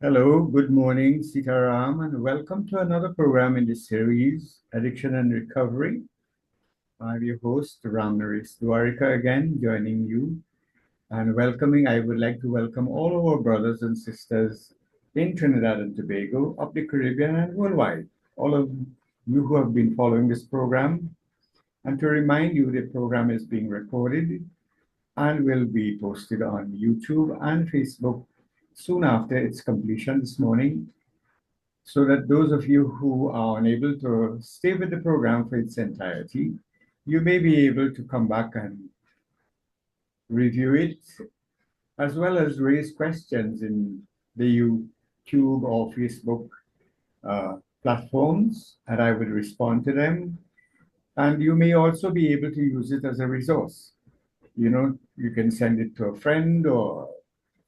Hello, good morning, Sitaram, and welcome to another program in the series, Addiction and Recovery. I'm your host, Ram Naresh Dwarika, again joining you and welcoming. I would like to welcome all of our brothers and sisters in Trinidad and Tobago, of the Caribbean, and worldwide. All of you who have been following this program, and to remind you, the program is being recorded and will be posted on YouTube and Facebook soon after its completion this morning, so that those of you who are unable to stay with the program for its entirety, you may be able to come back and review it, as well as raise questions in the YouTube or Facebook platforms, and I will respond to them. And you may also be able to use it as a resource. You can send it to a friend or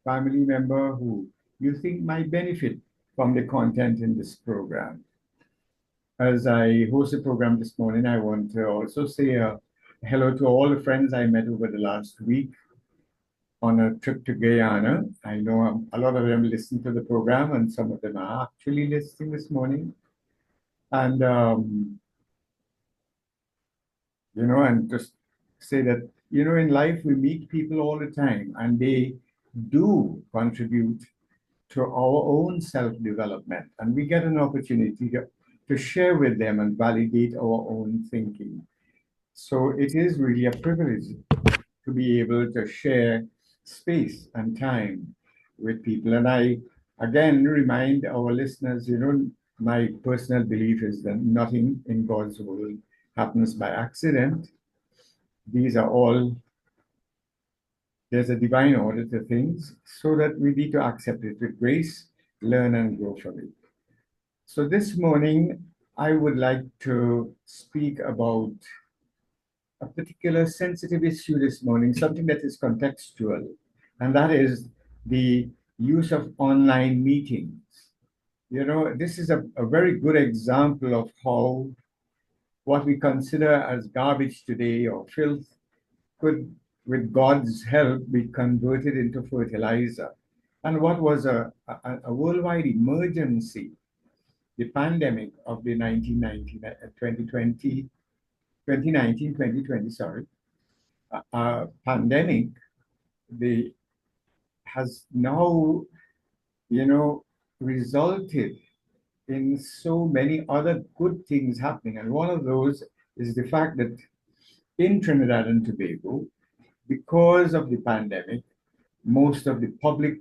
family member who you think might benefit from the content in this program. As I host the program this morning, I want to also say hello to all the friends I met over the last week on a trip to Guyana. I know a lot of them listen to the program, and some of them are actually listening this morning. And and just say that in life we meet people all the time, and they do contribute to our own self-development, and we get an opportunity to share with them and validate our own thinking. So it is really a privilege to be able to share space and time with people. And I again remind our listeners, my personal belief is that nothing in God's world happens by accident. These are all, there's a divine order to things, so that we need to accept it with grace, learn and grow from it. So this morning, I would like to speak about a particular sensitive issue this morning, something that is contextual, and that is the use of online meetings. This is a very good example of how what we consider as garbage today or filth could, with God's help, be converted into fertilizer. And what was a worldwide emergency, the pandemic of the 2020, sorry, pandemic, the has now, resulted in so many other good things happening. And one of those is the fact that in Trinidad and Tobago, because of the pandemic, most of the public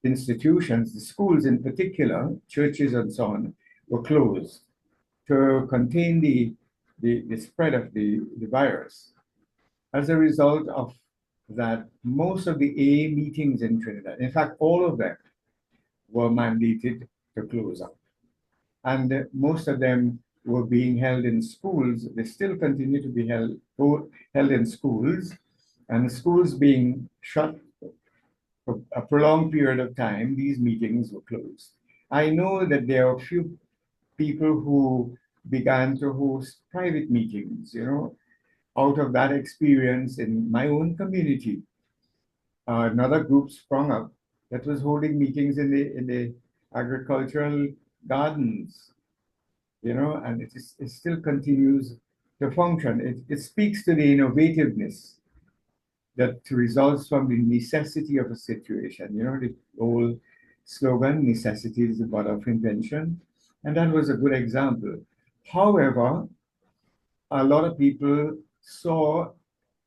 institutions, the schools in particular, churches and so on, were closed to contain the spread of the virus. As a result of that, most of the AA meetings in Trinidad, in fact, all of them, were mandated to close up. And most of them were being held in schools. They still continue to be held in schools, and schools being shut for a prolonged period of time, these meetings were closed. I know that there are a few people who began to host private meetings, out of that experience in my own community. Another group sprung up that was holding meetings in the agricultural gardens, and it still continues to function. It speaks to the innovativeness that results from the necessity of a situation. The old slogan, necessity is the mother of invention, and that was a good example. However, a lot of people saw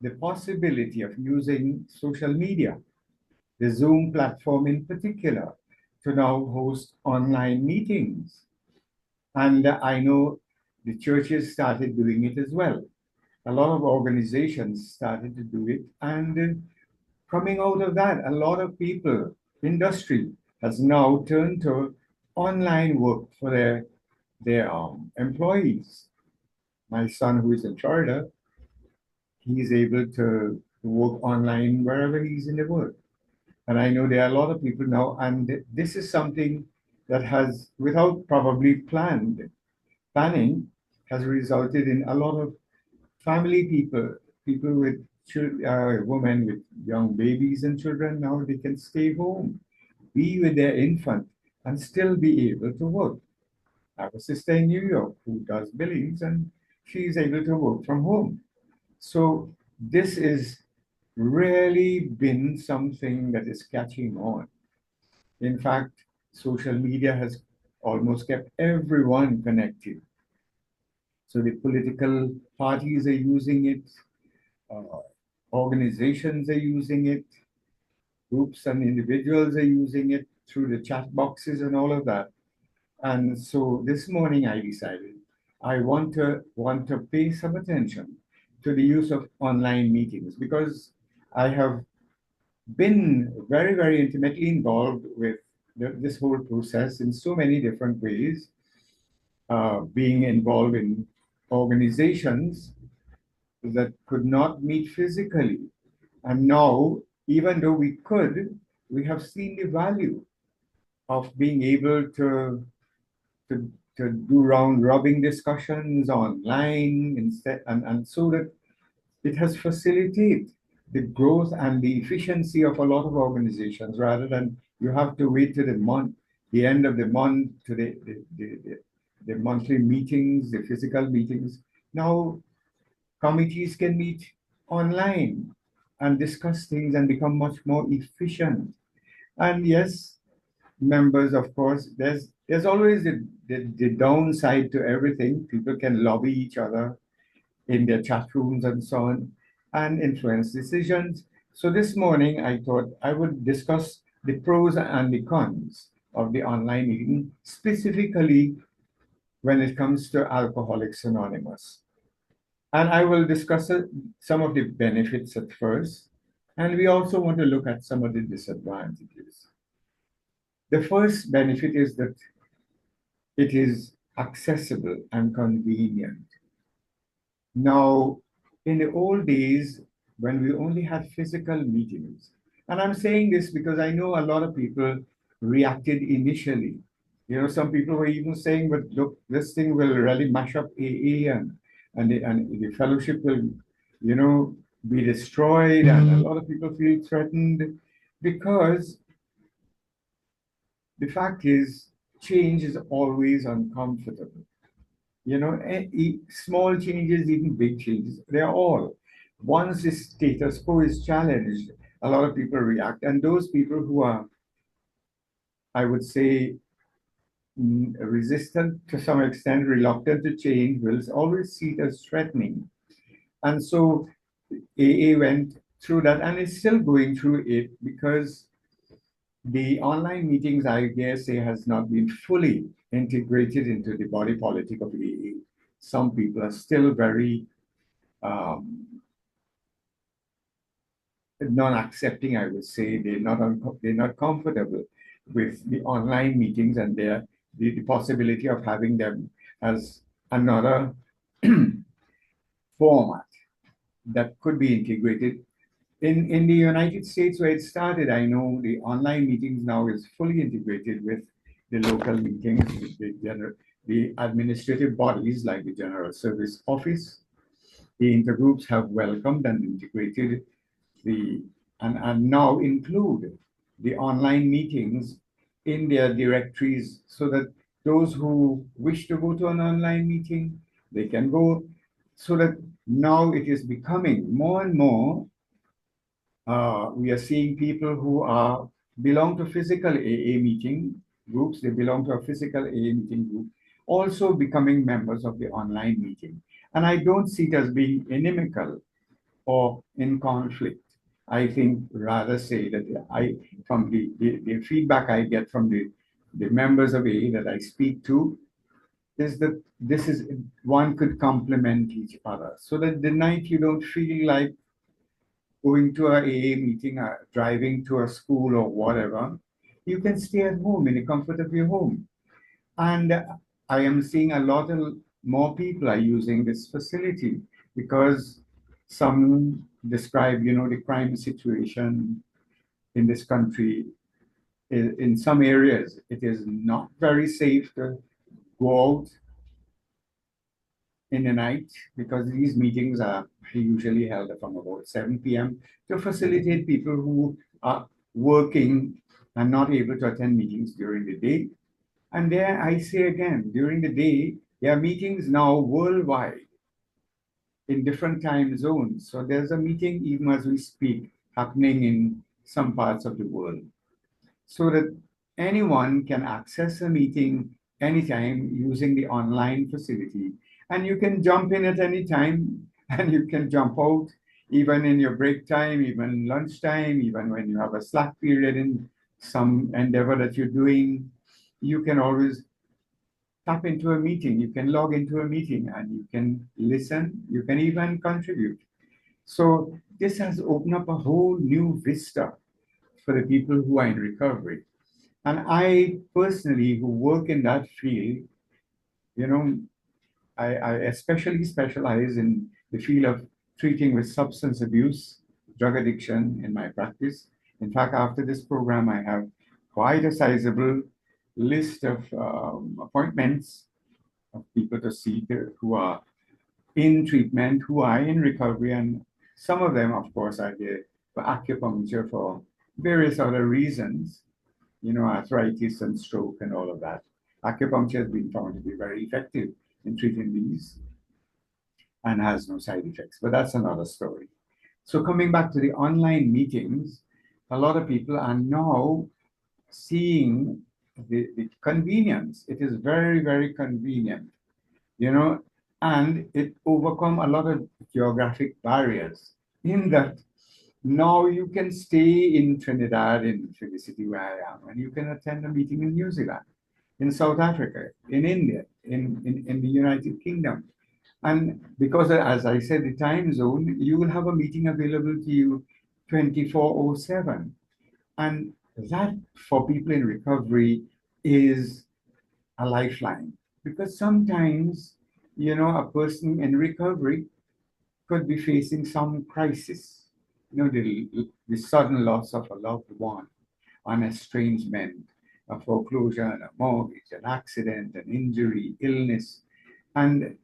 the possibility of using social media, the Zoom platform in particular, to now host online meetings. And I know the churches started doing it as well. A lot of organizations started to do it. And coming out of that, a lot of people, industry, has now turned to online work for their employees. My son, who is in Florida, he's able to work online wherever he's in the world. And I know there are a lot of people now, and this is something that has, without probably planning, has resulted in a lot of family people with children, women with young babies and children, now they can stay home be with their infant and still be able to work. I have a sister in New York who does billings and she is able to work from home. So this is really been something that is catching on. In fact, social media has almost kept everyone connected. So the political parties are using it, uh, organizations are using it, groups and individuals are using it through the chat boxes and all of that. And so this morning I decided I want to pay some attention to the use of online meetings because I have been very, very intimately involved with this whole process in so many different ways, being involved in organizations that could not meet physically. And now, even though we could, we have seen the value of being able to, to do round robin discussions online instead, and so that it has facilitated the growth and the efficiency of a lot of organizations rather than you have to wait to the end of the month, to the monthly meetings, the physical meetings. Now, committees can meet online and discuss things and become much more efficient. And yes, members, of course, there's always the downside to everything. People can lobby each other in their chat rooms and so on and influence decisions. So this morning, I thought I would discuss the pros and the cons of the online meeting, specifically when it comes to Alcoholics Anonymous. And I will discuss some of the benefits at first. And we also want to look at some of the disadvantages. The first benefit is that it is accessible and convenient. Now, in the old days, when we only had physical meetings, and I'm saying this because I know a lot of people reacted initially. You know, some people were even saying, but look, this thing will really mash up AA and the fellowship will, be destroyed. And a lot of people feel threatened because the fact is, change is always uncomfortable. Small changes, even big changes, they're all. Once the status quo is challenged, a lot of people react. And those people who are, I would say, resistant to some extent, reluctant to change, will always see it as threatening. And so AA went through that and is still going through it because the online meetings, I dare say, has not been fully integrated into the body politic of AA. Some people are still very non-accepting, I would say. They're not comfortable with the online meetings and the possibility of having them as another format that could be integrated. In the United States, where it started, I know the online meetings now is fully integrated with the local meetings, the administrative bodies like the General Service Office. The intergroups have welcomed and integrated and now include the online meetings in their directories so that those who wish to go to an online meeting, they can go, so that now it is becoming more and more, we are seeing people who belong to physical AA meeting groups, they belong to a physical AA meeting group, also becoming members of the online meeting. And I don't see it as being inimical or in conflict. I think rather say that from the feedback I get from the members of AA that I speak to, is that this is one could complement each other. So that the night you don't feel like going to a AA meeting, driving to a school or whatever, you can stay at home in the comfort of your home. And I am seeing a lot of more people are using this facility because some describe, the crime situation in this country. In some areas, it is not very safe to go out in the night because these meetings are usually held from about 7 p.m. to facilitate people who are working and not able to attend meetings during the day. And there I say again, during the day, there are meetings now worldwide in different time zones. So there's a meeting even as we speak happening in some parts of the world, so that anyone can access a meeting anytime using the online facility. And you can jump in at any time and you can jump out even in your break time, even lunchtime, even when you have a slack period in some endeavor that you're doing. You can always tap into a meeting, you can log into a meeting and you can listen, you can even contribute. So this has opened up a whole new vista for the people who are in recovery. And I personally, who work in that field, you know, I especially specialize in the field of treating with substance abuse, drug addiction in my practice. In fact, after this program, I have quite a sizable list of appointments of people to see who are in treatment, who are in recovery, and some of them, of course, are there for acupuncture for various other reasons, arthritis and stroke and all of that. Acupuncture has been found to be very effective in treating these and has no side effects, but that's another story. So coming back to the online meetings, a lot of people are now seeing the convenience. It is very, very convenient, you know, and it overcome a lot of geographic barriers in that now you can stay in Trinidad, in the city where I am, and you can attend a meeting in New Zealand, in South Africa, in India, in the United Kingdom. And because, as I said, the time zone, you will have a meeting available to you 24/7. And that, for people in recovery, is a lifeline. Because sometimes, a person in recovery could be facing some crisis, the sudden loss of a loved one, an estrangement, a foreclosure, and a mortgage, an accident, an injury, illness. And,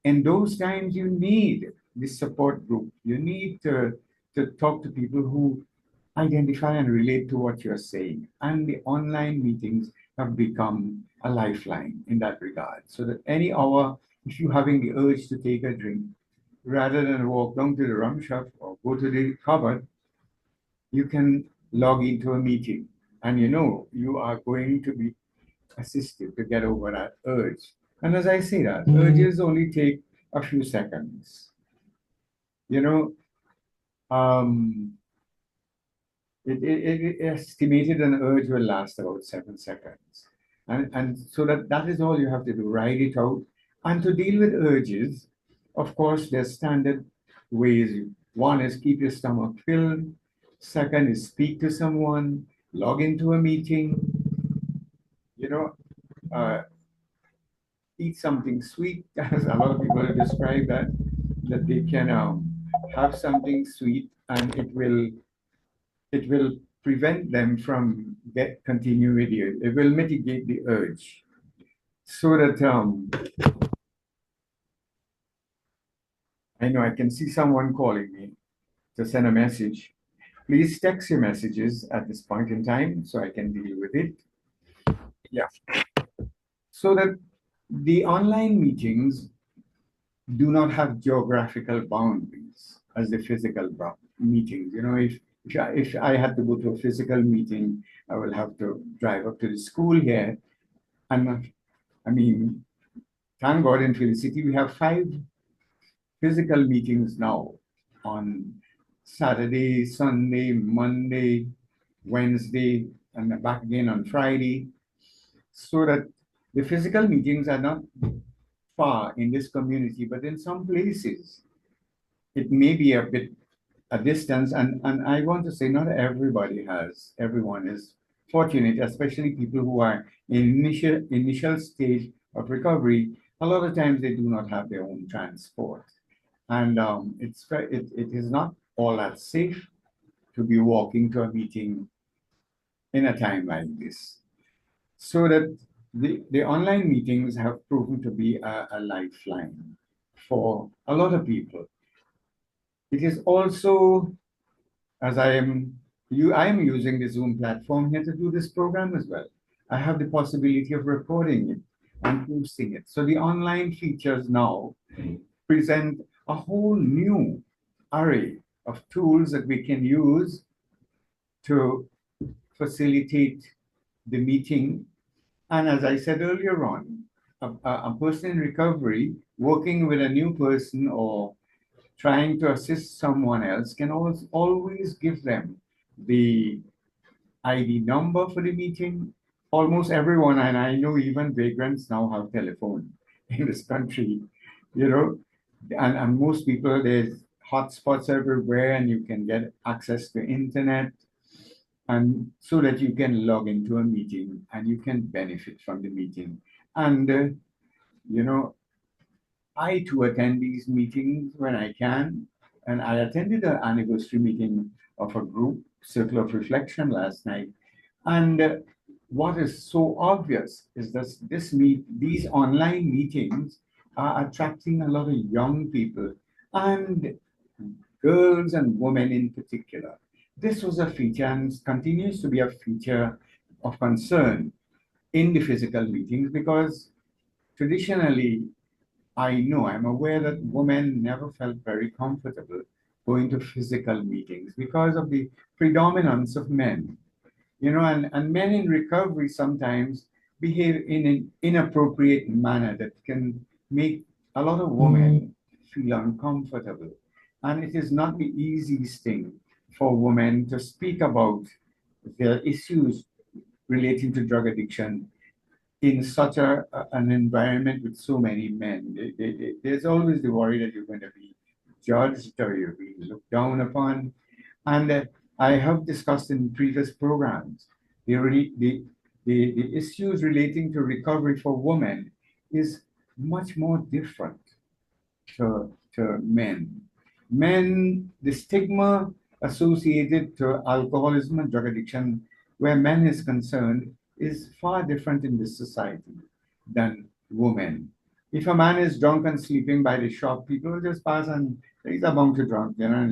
in those times, you need this support group. You need to talk to people who identify and relate to what you're saying. And the online meetings have become a lifeline in that regard. So that any hour, if you're having the urge to take a drink, rather than walk down to the rum shop or go to the cupboard, you can log into a meeting and you are going to be assisted to get over that urge. And as I say that, urges only take a few seconds. You know, um, it estimated an urge will last about 7 seconds. And so that is all you have to do, ride it out. And to deal with urges, of course, there's standard ways. One is keep your stomach filled. Second is speak to someone, log into a meeting, you know, uh, eat something sweet. As a lot of people have described that they can have something sweet and it will prevent them from continue with it. It will mitigate the urge. So that I know I can see someone calling me to send a message. Please text your messages at this point in time so I can deal with it. Yeah. So that the online meetings do not have geographical boundaries as the physical meetings. If I had to go to a physical meeting, I will have to drive up to the school here. And I mean, thank God in Felicity, we have 5 physical meetings now on Saturday, Sunday, Monday, Wednesday, and back again on Friday. So that the physical meetings are not far in this community, but in some places it may be a distance. And I want to say not everyone is fortunate, especially people who are in initial stage of recovery. A lot of times they do not have their own transport. And it is not all that safe to be walking to a meeting in a time like this. So that the online meetings have proven to be a lifeline for a lot of people. It is also, as I am I am using the Zoom platform here to do this program as well. I have the possibility of recording it and posting it. So the online features now present a whole new array of tools that we can use to facilitate the meeting. And as I said earlier on, a person in recovery working with a new person or trying to assist someone else can always give them the ID number for the meeting. Almost everyone, and I know even vagrants now have telephone in this country, you know, and most people, there's hotspots everywhere and you can get access to internet and so that you can log into a meeting and you can benefit from the meeting. And, you know, I too attend these meetings when I can. And I attended an anniversary meeting of a group, Circle of Reflection, last night. And what is so obvious is that these online meetings are attracting a lot of young people and girls and women in particular. This was a feature and continues to be a feature of concern in the physical meetings because traditionally I'm aware that women never felt very comfortable going to physical meetings because of the predominance of men. And men in recovery sometimes behave in an inappropriate manner that can make a lot of women feel uncomfortable. And it is not the easiest thing for women to speak about their issues relating to drug addiction in such an environment with so many men. There's always the worry that you're going to be judged or you're being looked down upon. And I have discussed in previous programs the issues relating to recovery for women is much more different to men. Men, the stigma associated to alcoholism and drug addiction, where men is concerned, is far different in this society than women. If a man is drunk and sleeping by the shop, people will just pass and he's about to drunk, and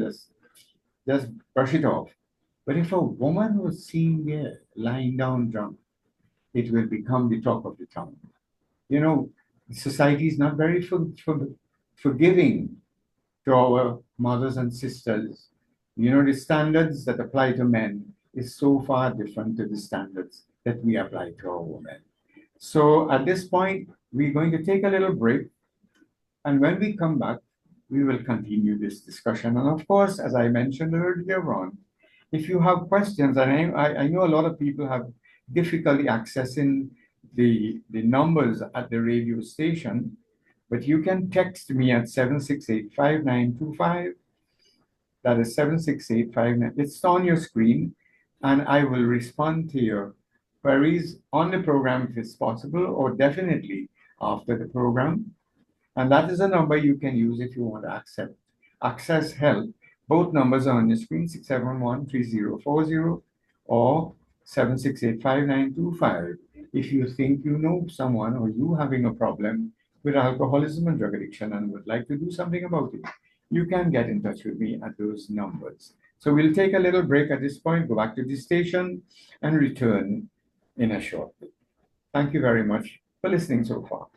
just brush it off. But if a woman was seen there lying down drunk, it will become the talk of the town. You know, society is not very forgiving to our mothers and sisters. The standards that apply to men is so far different to the standards that we apply to our women. So at this point, we're going to take a little break. And when we come back, we will continue this discussion. And of course, as I mentioned earlier on, if you have questions, and I know a lot of people have difficulty accessing the numbers at the radio station, but you can text me at 768-5925. That is 76859. It's on your screen, and I will respond to your queries on the program if it's possible, or definitely after the program. And that is a number you can use if you want to access help. Both numbers are on your screen, 671-3040 or 768-5925. If you think you know someone or you having a problem with alcoholism and drug addiction and would like to do something about it, you can get in touch with me at those numbers. So we'll take a little break at this point, go back to the station, and return in a short bit. Thank you very much for listening so far.